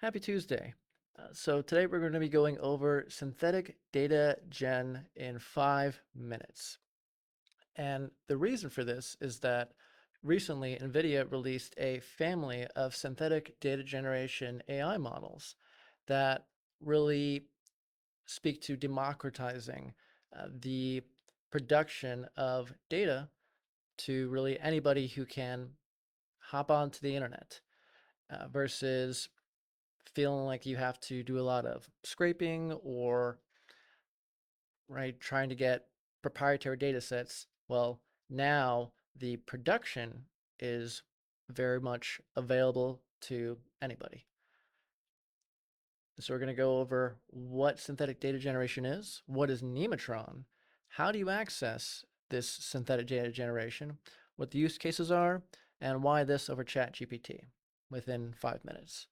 Happy Tuesday. So today we're going to be going over synthetic data gen in 5 minutes. And the reason for this is that recently NVIDIA released a family of synthetic data generation AI models that really speak to democratizing the production of data to really anybody who can hop onto the internet versus feeling like you have to do a lot of scraping or trying to get proprietary data sets. Well, now the production is very much available to anybody. So we're going to go over what synthetic data generation is, what is Nemotron, how do you access this synthetic data generation, what the use cases are, and why this over ChatGPT within 5 minutes.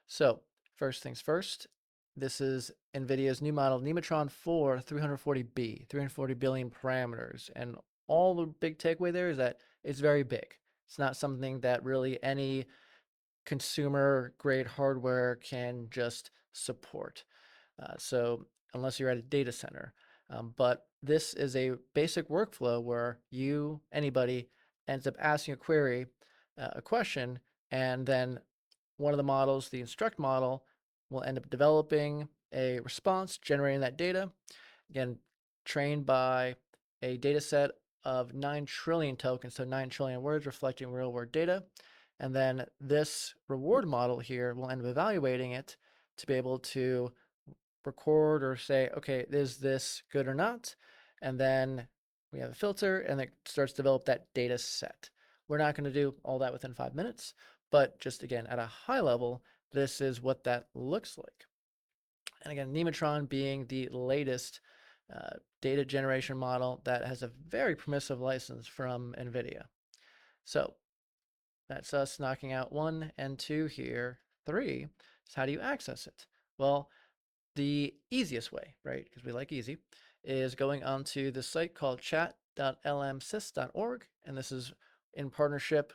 So first things first, this is NVIDIA's new model, Nemotron4 340B, 340 billion parameters. And all the big takeaway there is that it's very big. It's not something that really any consumer grade hardware can just support. So unless you're at a data center. But this is a basic workflow where anybody, ends up asking a query, a question, and then one of the models, the instruct model, will end up developing a response, generating that data, again, trained by a data set of 9 trillion tokens, so 9 trillion words reflecting real world data. And then this reward model here will end up evaluating it to be able to record or say, okay, is this good or not? And then we have a filter and it starts to develop that data set. We're not going to do all that within 5 minutes, but just again, at a high level, this is what that looks like. And again, Nemotron being the latest data generation model that has a very permissive license from NVIDIA. So that's us knocking out 1 and 2 here. 3 is how do you access it? Well, the easiest way, right, because we like easy, is going onto the site called chat.lmsys.org, and this is in partnership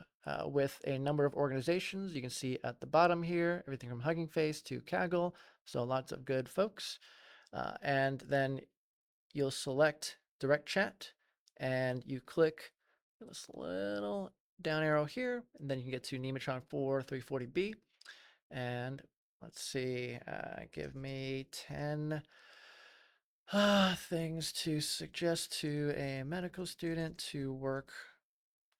with a number of organizations. You can see at the bottom here, everything from Hugging Face to Kaggle, so lots of good folks. And then you'll select Direct Chat, and you click this little down arrow here, and then you can get to Nemotron4 340B. And let's see, give me 10 things to suggest to a medical student to work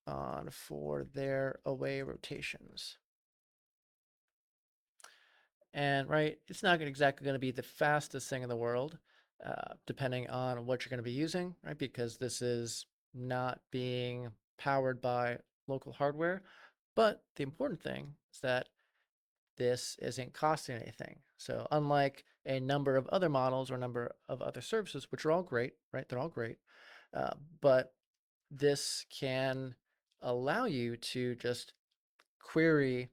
on for their away rotations. And it's not exactly going to be the fastest thing in the world, depending on what you're going to be using, right? Because this is not being powered by local hardware. But the important thing is that this isn't costing anything. So unlike a number of other models or a number of other services, which are all great, right? They're all great. But this can allow you to just query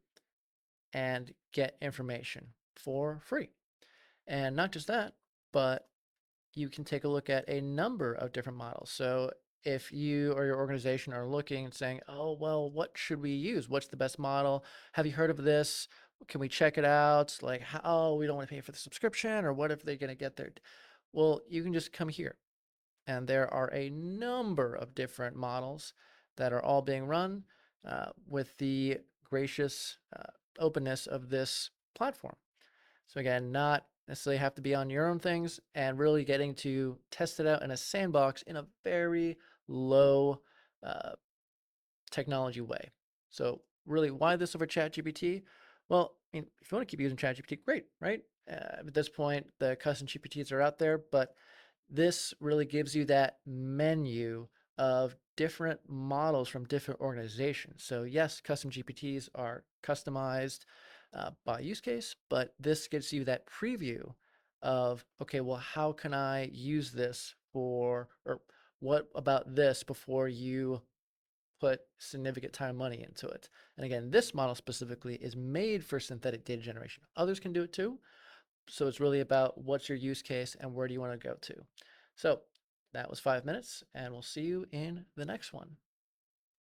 and get information for free. And not just that, but you can take a look at a number of different models. So if you or your organization are looking and saying, oh, well, what should we use? What's the best model? Have you heard of this? Can we check it out? Like, how we don't want to pay for the subscription, or what if they're going to get there? Well, you can just come here. And there are a number of different models that are all being run with the gracious openness of this platform. So again, not necessarily have to be on your own things, and really getting to test it out in a sandbox in a very low technology way. So really, why this over ChatGPT? Well, I mean, if you want to keep using ChatGPT, great, right? At this point, the custom GPTs are out there, but this really gives you that menu of different models from different organizations. So yes, custom GPTs are customized by use case, but this gives you that preview of, okay, well, how can I use this for, or what about this before you put significant time and money into it. And again, this model specifically is made for synthetic data generation. Others can do it too. So it's really about what's your use case and where do you want to go to. So that was 5 minutes, and we'll see you in the next one.